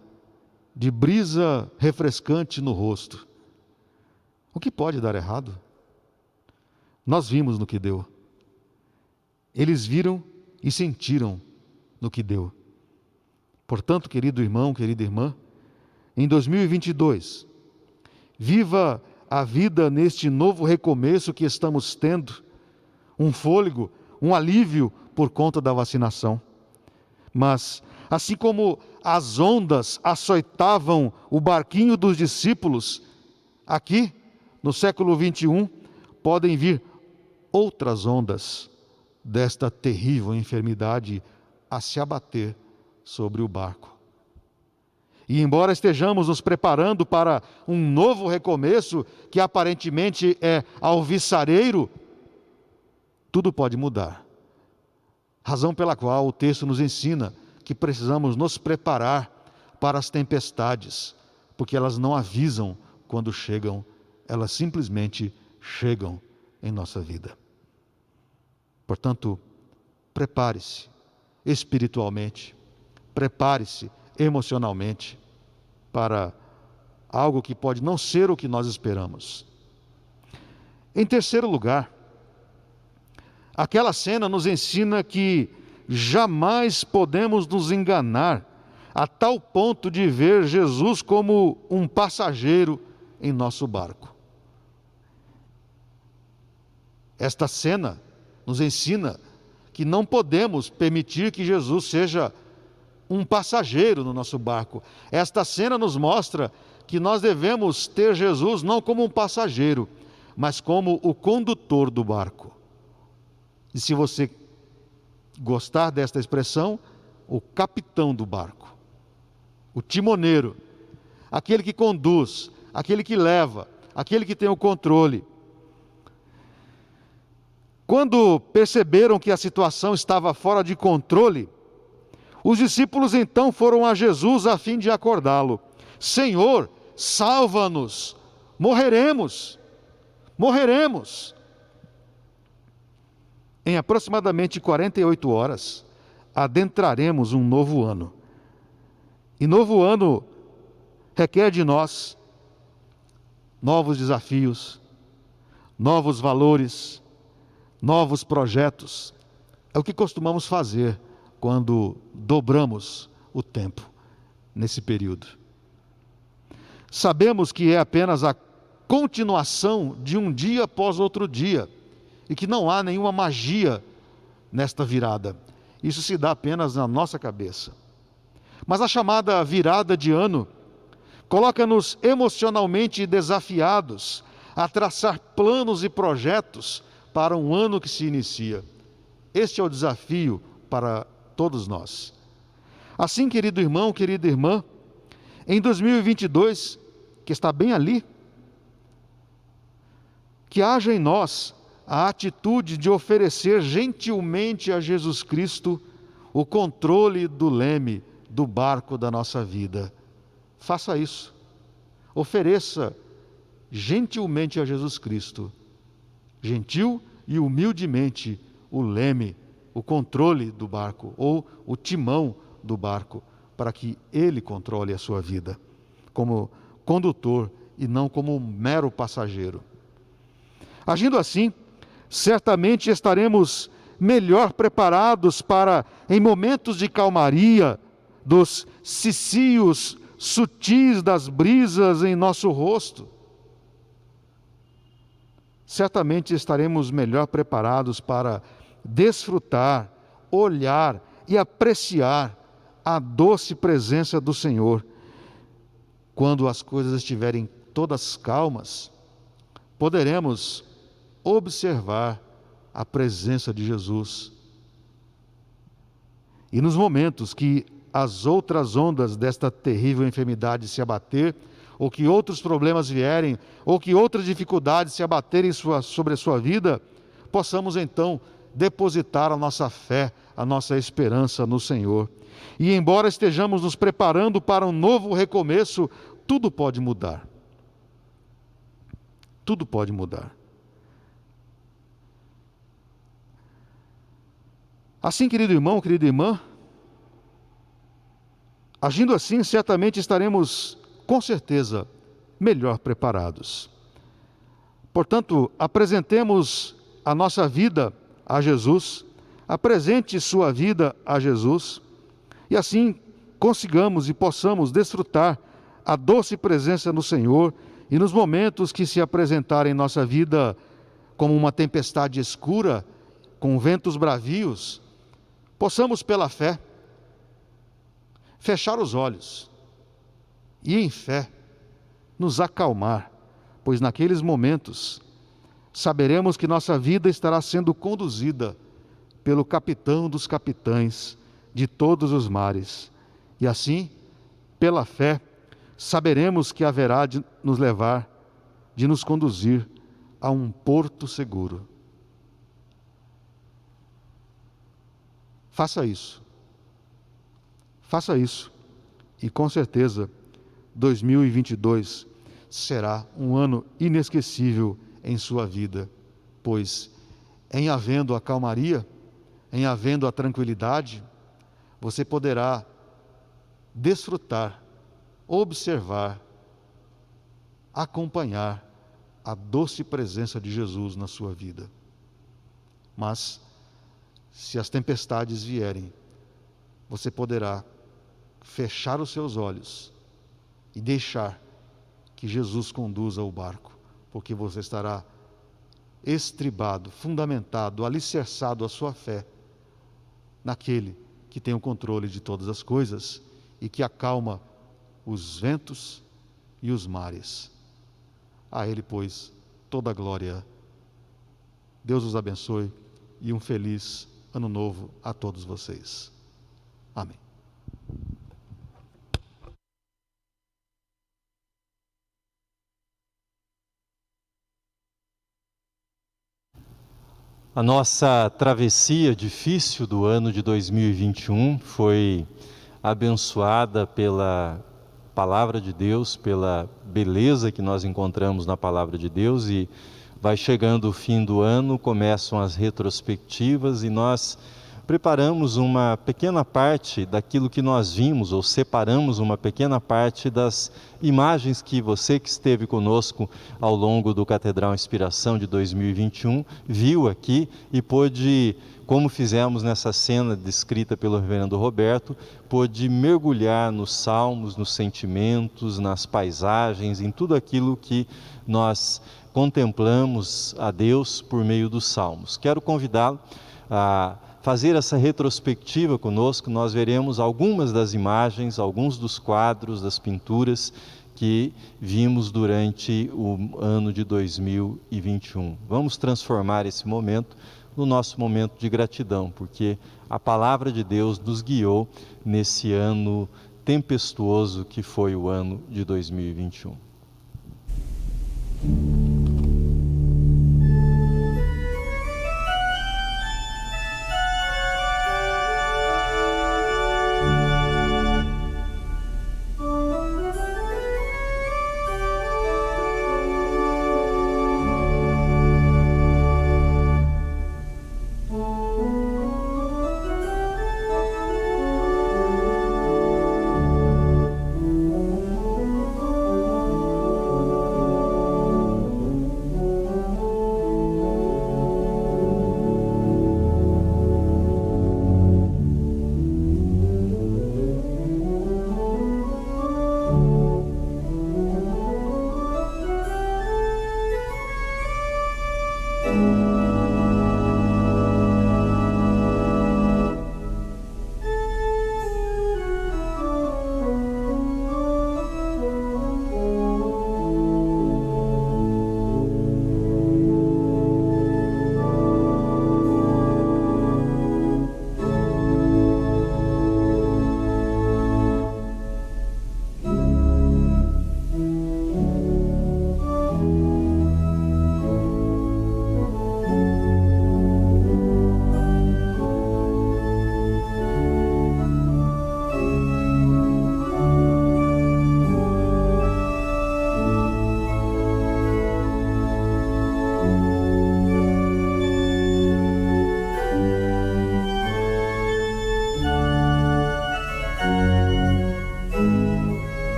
de brisa refrescante no rosto. O que pode dar errado? Nós vimos no que deu. Eles viram e sentiram no que deu. Portanto, querido irmão, querida irmã, em 2022, viva a vida neste novo recomeço que estamos tendo, um fôlego, um alívio por conta da vacinação. Mas, assim como as ondas açoitavam o barquinho dos discípulos, aqui, no século 21, podem vir outras ondas desta terrível enfermidade a se abater sobre o barco. E embora estejamos nos preparando para um novo recomeço, que aparentemente é alvissareiro, tudo pode mudar. Razão pela qual o texto nos ensina que precisamos nos preparar para as tempestades, porque elas não avisam quando chegam, elas simplesmente chegam em nossa vida. Portanto, prepare-se espiritualmente, prepare-se emocionalmente para algo que pode não ser o que nós esperamos. Em terceiro lugar, aquela cena nos ensina que jamais podemos nos enganar a tal ponto de ver Jesus como um passageiro em nosso barco. Esta cena nos ensina que não podemos permitir que Jesus seja um passageiro no nosso barco. Esta cena nos mostra que nós devemos ter Jesus não como um passageiro, mas como o condutor do barco. E se você gostar desta expressão, o capitão do barco, o timoneiro, aquele que conduz, aquele que leva, aquele que tem o controle. Quando perceberam que a situação estava fora de controle, os discípulos então foram a Jesus a fim de acordá-lo. Senhor, salva-nos, morreremos. Em aproximadamente 48 horas, adentraremos um novo ano. E novo ano requer de nós novos desafios, novos valores, novos projetos. É o que costumamos fazer quando dobramos o tempo nesse período. Sabemos que é apenas a continuação de um dia após outro dia e que não há nenhuma magia nesta virada. Isso se dá apenas na nossa cabeça. Mas a chamada virada de ano coloca-nos emocionalmente desafiados a traçar planos e projetos para um ano que se inicia. Este é o desafio para todos nós. Assim, querido irmão, querida irmã, em 2022, que está bem ali, que haja em nós a atitude de oferecer gentilmente a Jesus Cristo o controle do leme do barco da nossa vida. Faça isso. Ofereça gentilmente a Jesus Cristo, gentil e humildemente, o leme, o controle do barco, ou o timão do barco, para que Ele controle a sua vida, como condutor e não como um mero passageiro. Agindo assim, certamente estaremos melhor preparados para, em momentos de calmaria, dos cicios sutis das brisas em nosso rosto, certamente estaremos melhor preparados para desfrutar, olhar e apreciar a doce presença do Senhor. Quando as coisas estiverem todas calmas, poderemos observar a presença de Jesus. E nos momentos que as outras ondas desta terrível enfermidade se abater, ou que outros problemas vierem, ou que outras dificuldades se abaterem sobre a sua vida, possamos então depositar a nossa fé, a nossa esperança no Senhor. E embora estejamos nos preparando para um novo recomeço, tudo pode mudar. Tudo pode mudar. Assim, querido irmão, querida irmã, agindo assim, certamente estaremos, com certeza, melhor preparados. Portanto, apresentemos a nossa vida a Jesus, apresente sua vida a Jesus, e assim consigamos e possamos desfrutar a doce presença no Senhor, e nos momentos que se apresentarem em nossa vida como uma tempestade escura, com ventos bravios, possamos pela fé fechar os olhos e em fé nos acalmar, pois naqueles momentos saberemos que nossa vida estará sendo conduzida pelo capitão dos capitães de todos os mares. E assim, pela fé, saberemos que haverá de nos levar, de nos conduzir a um porto seguro. Faça isso. Faça isso. E com certeza, 2022 será um ano inesquecível em sua vida, pois em havendo a calmaria, em havendo a tranquilidade, você poderá desfrutar, observar, acompanhar a doce presença de Jesus na sua vida. Mas, se as tempestades vierem, você poderá fechar os seus olhos e deixar que Jesus conduza o barco, porque você estará estribado, fundamentado, alicerçado a sua fé naquele que tem o controle de todas as coisas e que acalma os ventos e os mares. A Ele, pois, toda a glória. Deus os abençoe e um feliz ano novo a todos vocês. Amém. A nossa travessia difícil do ano de 2021 foi abençoada pela Palavra de Deus, pela beleza que nós encontramos na Palavra de Deus, e vai chegando o fim do ano, começam as retrospectivas e nós preparamos uma pequena parte daquilo que nós vimos, ou separamos uma pequena parte das imagens que você que esteve conosco ao longo do Catedral Inspiração de 2021 viu aqui e pôde, como fizemos nessa cena descrita pelo reverendo Roberto, pôde mergulhar nos salmos, nos sentimentos, nas paisagens, em tudo aquilo que nós contemplamos a Deus por meio dos salmos. Quero convidá-lo a fazer essa retrospectiva conosco. Nós veremos algumas das imagens, alguns dos quadros, das pinturas que vimos durante o ano de 2021. Vamos transformar esse momento no nosso momento de gratidão, porque a palavra de Deus nos guiou nesse ano tempestuoso que foi o ano de 2021.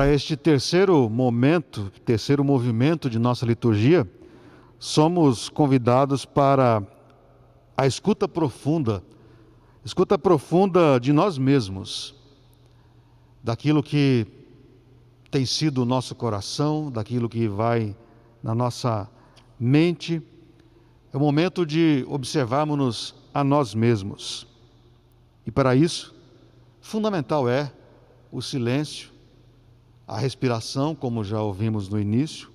Para este terceiro movimento de nossa liturgia, somos convidados para a escuta profunda de nós mesmos, daquilo que tem sido o nosso coração, daquilo que vai na nossa mente. É o momento de observarmos-nos a nós mesmos. E para isso, fundamental é o silêncio, a respiração, como já ouvimos no início,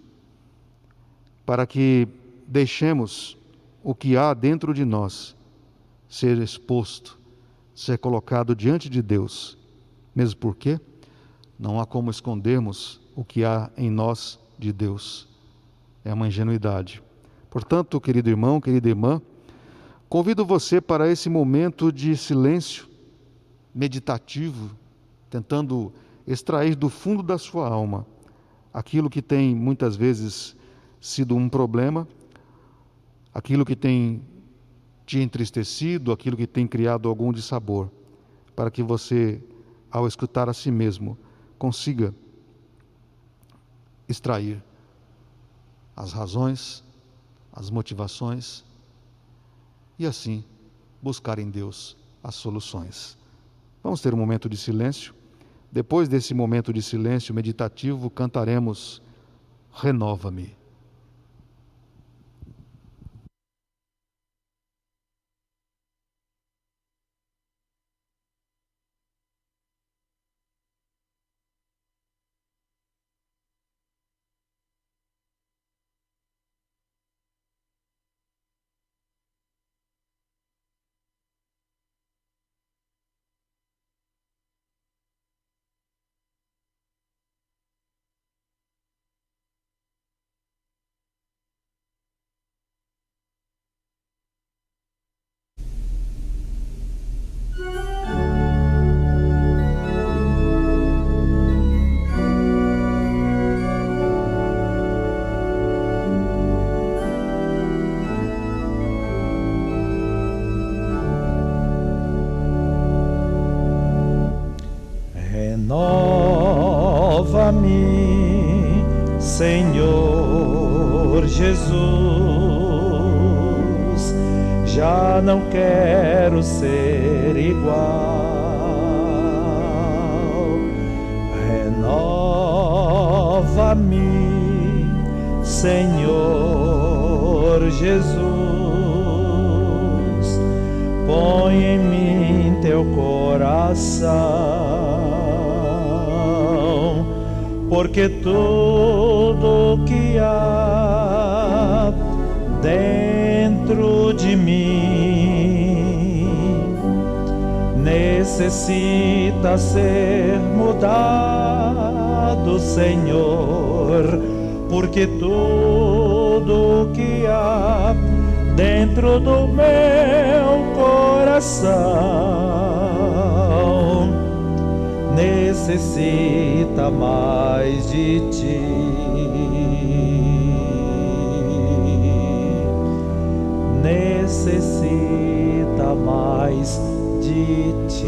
para que deixemos o que há dentro de nós ser exposto, ser colocado diante de Deus. Mesmo porque não há como escondermos o que há em nós de Deus. É uma ingenuidade. Portanto, querido irmão, querida irmã, convido você para esse momento de silêncio meditativo, tentando extrair do fundo da sua alma aquilo que tem muitas vezes sido um problema, aquilo que tem te entristecido, aquilo que tem criado algum dissabor, para que você, ao escutar a si mesmo, consiga extrair as razões, as motivações e assim buscar em Deus as soluções. Vamos ter um momento de silêncio. Depois desse momento de silêncio meditativo, cantaremos Renova-me. Renova-me, Senhor Jesus, já não quero ser igual. Renova-me, Senhor Jesus, põe em mim teu coração, porque tudo que há dentro de mim necessita ser mudado, Senhor, porque tudo que há dentro do meu coração necessita mais de ti. Necessita mais de ti.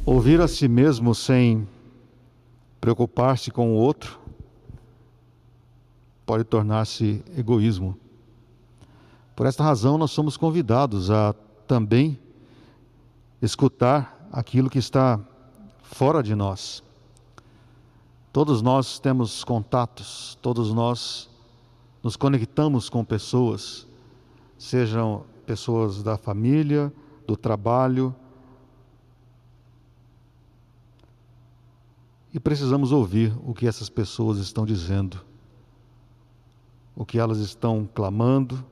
Ouvir a si mesmo sem preocupar-se com o outro pode tornar-se egoísmo. Por esta razão, nós somos convidados a também escutar aquilo que está fora de nós. Todos nós temos contatos, todos nós nos conectamos com pessoas, sejam pessoas da família, do trabalho, e precisamos ouvir o que essas pessoas estão dizendo, o que elas estão clamando,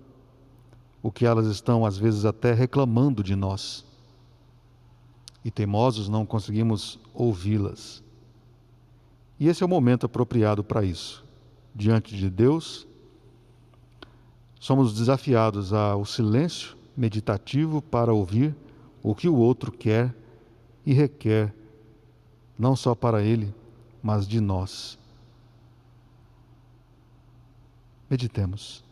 o que elas estão às vezes até reclamando de nós. E teimosos não conseguimos ouvi-las. E esse é o momento apropriado para isso. Diante de Deus, somos desafiados ao silêncio meditativo para ouvir o que o outro quer e requer, não só para ele, mas de nós. Meditemos.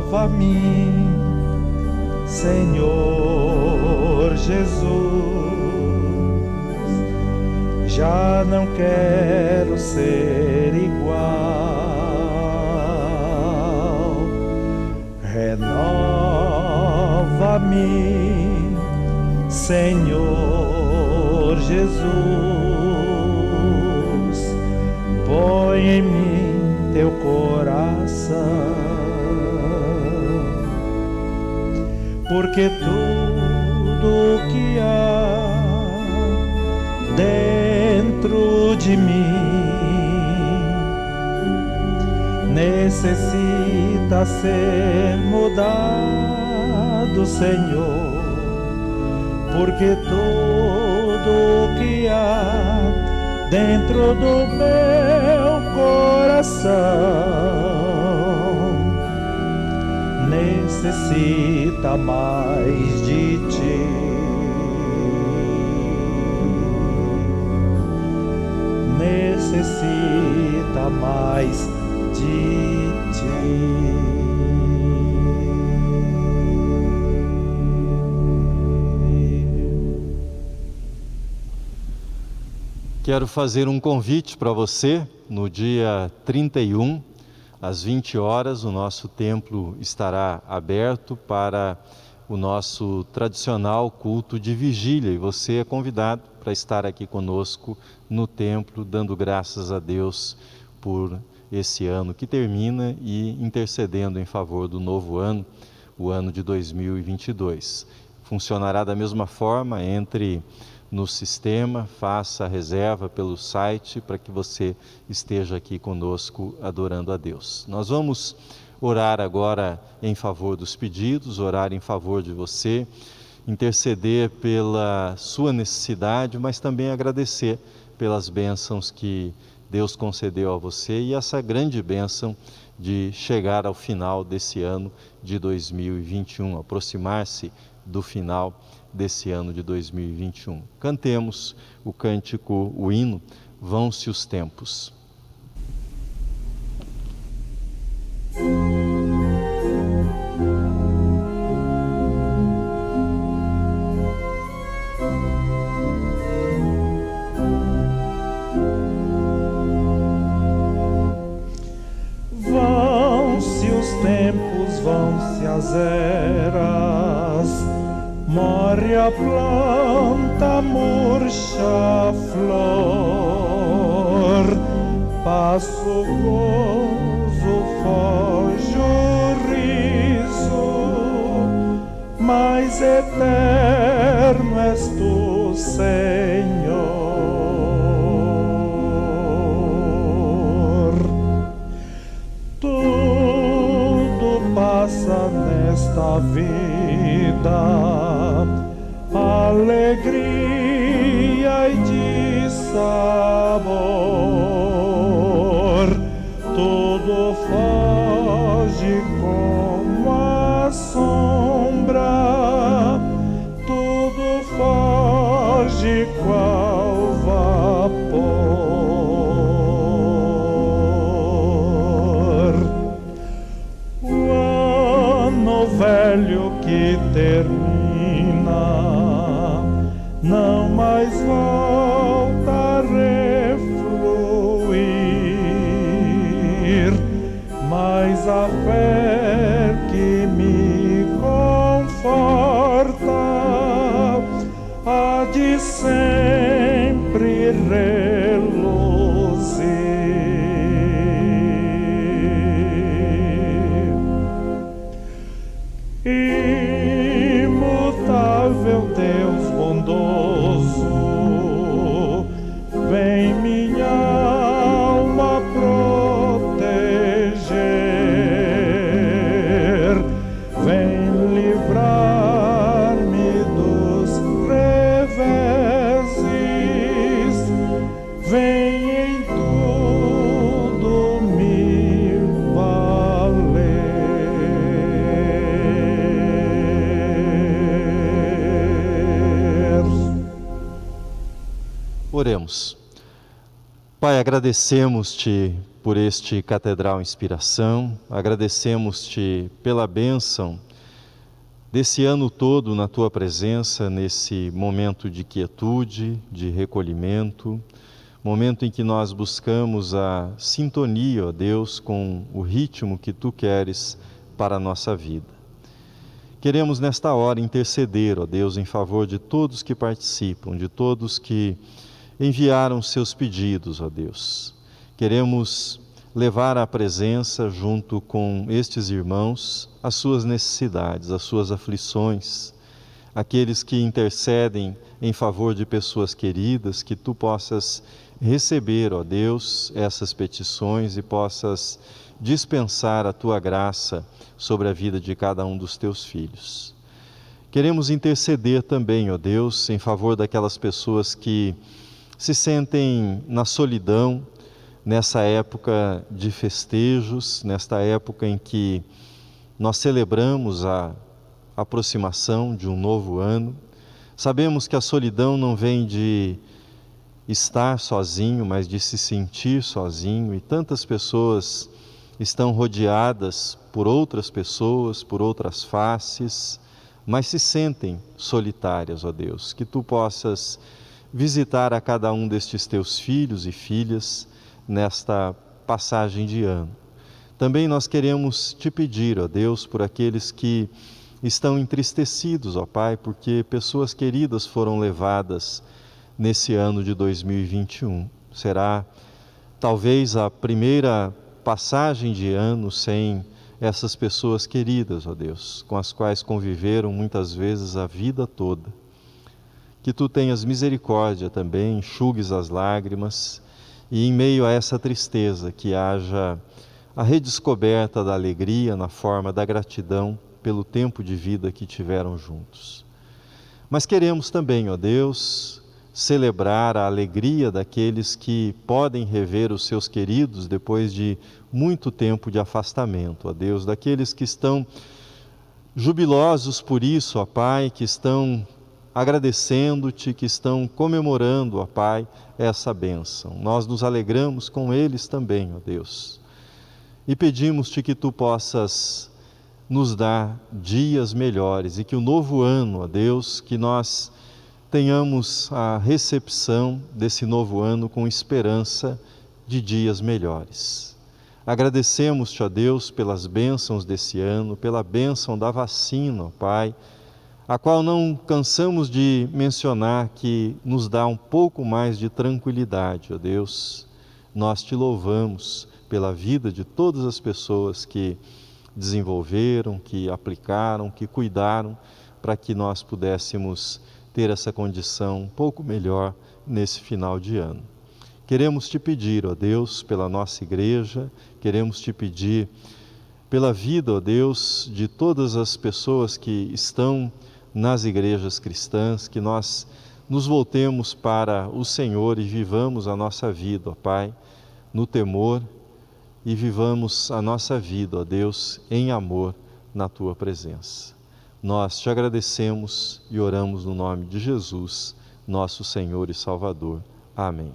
Renova-me, Senhor Jesus, já não quero ser igual. Renova-me, Senhor Jesus, põe em mim teu coração, porque tudo que há dentro de mim necessita ser mudado, Senhor, porque tudo que há dentro do meu coração necessita mais de ti. Necessita mais de ti. Quero fazer um convite para você. No dia 31, às 20 horas, o nosso templo estará aberto para o nosso tradicional culto de vigília. E você é convidado para estar aqui conosco no templo, dando graças a Deus por esse ano que termina e intercedendo em favor do novo ano, o ano de 2022. Funcionará da mesma forma, entre no sistema, faça a reserva pelo site para que você esteja aqui conosco adorando a Deus. Nós vamos orar agora em favor dos pedidos, orar em favor de você, interceder pela sua necessidade, mas também agradecer pelas bênçãos que Deus concedeu a você e essa grande bênção de chegar ao final desse ano de 2021, aproximar-se do final desse ano de 2021. Cantemos o cântico, o hino, Vão-se os Tempos. Vão-se os tempos, vão-se as eras, morre a planta, murcha a flor, passa o gozo, foge o riso, mas eterno és tu, Senhor. Tudo passa nesta vida, alegria e de sabor, tudo foge como a sombra, tudo foge qual vapor. O ano velho que termina não mais volta a refluir, és a fé que me conforta, há de sempre reluzir. Imutável Deus bondoso, vem minha alma proteger, vem livrar-me dos reveses, vem em tudo me valer. Oremos. Pai, agradecemos-te por este Catedral Inspiração, agradecemos-te pela bênção desse ano todo na Tua presença, nesse momento de quietude, de recolhimento, momento em que nós buscamos a sintonia, ó Deus, com o ritmo que Tu queres para a nossa vida. Queremos nesta hora interceder, ó Deus, em favor de todos que participam, de todos que enviaram seus pedidos, ó Deus. Queremos levar à presença, junto com estes irmãos, as suas necessidades, as suas aflições, aqueles que intercedem em favor de pessoas queridas, que Tu possas receber, ó Deus, essas petições e possas dispensar a Tua graça sobre a vida de cada um dos Teus filhos. Queremos interceder também, ó Deus, em favor daquelas pessoas que se sentem na solidão, nessa época de festejos, nesta época em que nós celebramos a aproximação de um novo ano. Sabemos que a solidão não vem de estar sozinho, mas de se sentir sozinho, e tantas pessoas estão rodeadas por outras pessoas, por outras faces, mas se sentem solitárias, ó Deus. Que Tu possas visitar a cada um destes Teus filhos e filhas nesta passagem de ano. Também nós queremos Te pedir, ó Deus, por aqueles que estão entristecidos, ó Pai, porque pessoas queridas foram levadas nesse ano de 2021. Será talvez a primeira passagem de ano sem essas pessoas queridas, ó Deus, com as quais conviveram muitas vezes a vida toda. Que Tu tenhas misericórdia também, enxugues as lágrimas e em meio a essa tristeza que haja a redescoberta da alegria na forma da gratidão pelo tempo de vida que tiveram juntos. Mas queremos também, ó Deus, celebrar a alegria daqueles que podem rever os seus queridos depois de muito tempo de afastamento, ó Deus, daqueles que estão jubilosos por isso, ó Pai, que estão agradecendo-Te, que estão comemorando, ó Pai, essa bênção. Nós nos alegramos com eles também, ó Deus. E pedimos-Te que Tu possas nos dar dias melhores e que o novo ano, ó Deus, que nós tenhamos a recepção desse novo ano com esperança de dias melhores. Agradecemos-Te, ó Deus, pelas bênçãos desse ano, pela bênção da vacina, ó Pai, a qual não cansamos de mencionar que nos dá um pouco mais de tranquilidade, ó Deus. Nós Te louvamos pela vida de todas as pessoas que desenvolveram, que aplicaram, que cuidaram, para que nós pudéssemos ter essa condição um pouco melhor nesse final de ano. Queremos Te pedir, ó Deus, pela nossa igreja, queremos Te pedir pela vida, ó Deus, de todas as pessoas que estão nas igrejas cristãs, que nós nos voltemos para o Senhor e vivamos a nossa vida, ó Pai, no temor, e vivamos a nossa vida, ó Deus, em amor na Tua presença. Nós Te agradecemos e oramos no nome de Jesus, nosso Senhor e Salvador. Amém.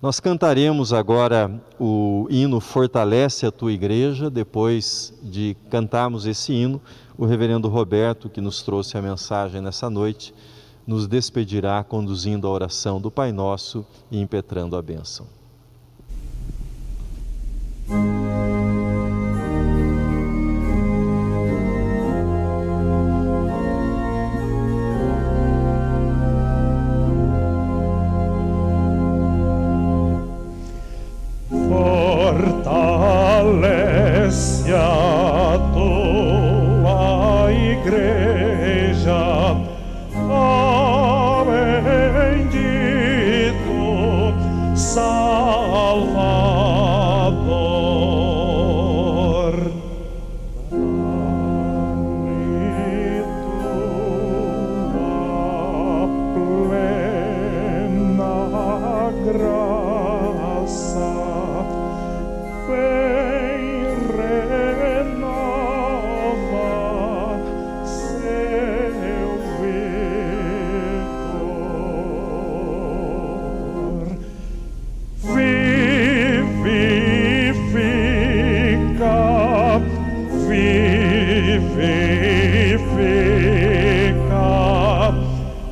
Nós cantaremos agora o hino Fortalece a Tua Igreja. Depois de cantarmos esse hino, o reverendo Roberto, que nos trouxe a mensagem nessa noite, nos despedirá conduzindo a oração do Pai Nosso e impetrando a bênção.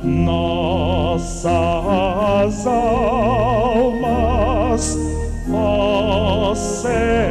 nossas almas, ó Senhor.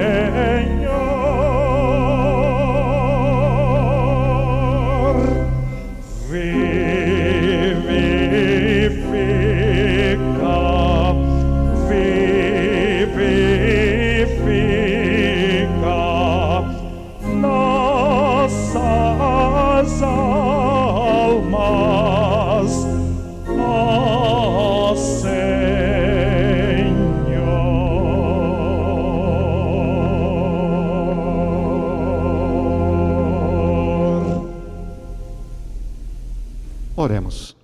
Oremos.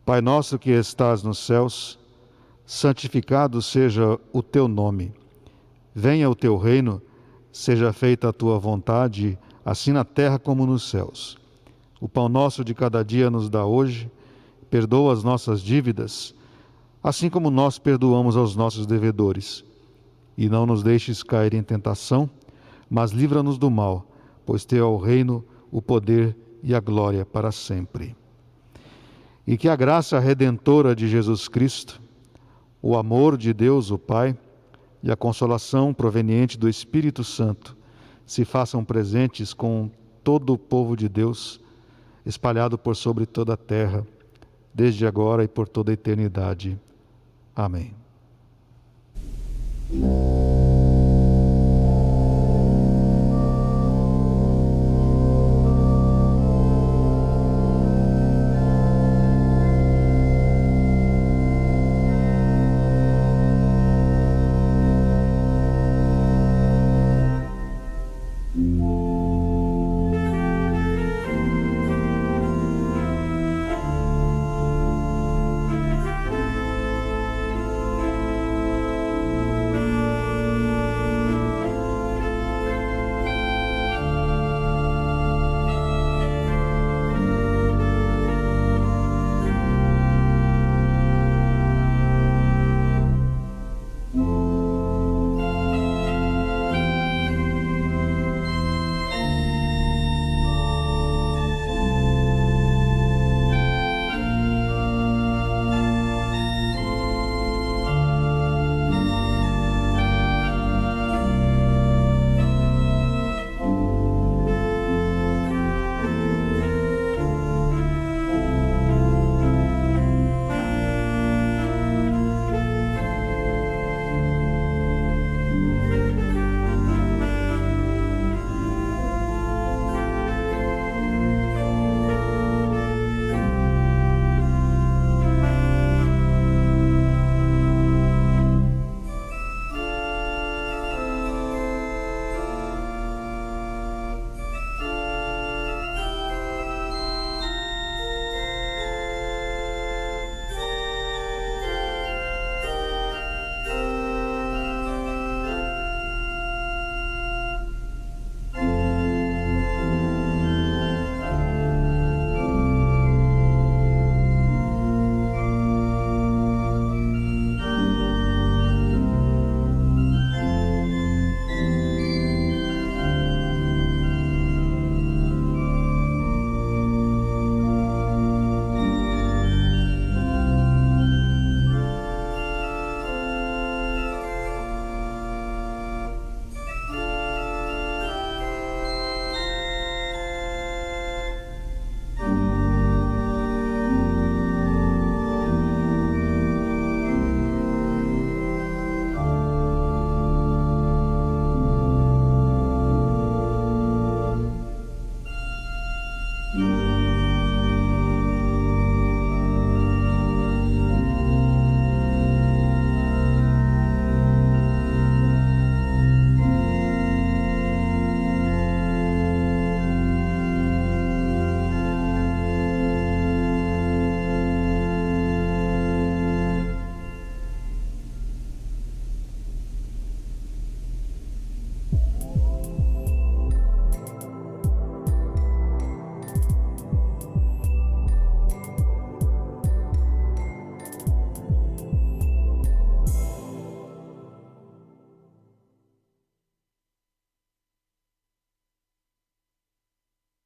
Pai nosso que estás nos céus, santificado seja o teu nome. Venha o teu reino, seja feita a tua vontade, assim na terra como nos céus. O pão nosso de cada dia nos dá hoje, perdoa as nossas dívidas, assim como nós perdoamos aos nossos devedores. E não nos deixes cair em tentação, mas livra-nos do mal, pois teu é o reino, o poder e a glória para sempre. E que a graça redentora de Jesus Cristo, o amor de Deus, o Pai, e a consolação proveniente do Espírito Santo se façam presentes com todo o povo de Deus, espalhado por sobre toda a terra, desde agora e por toda a eternidade. Amém.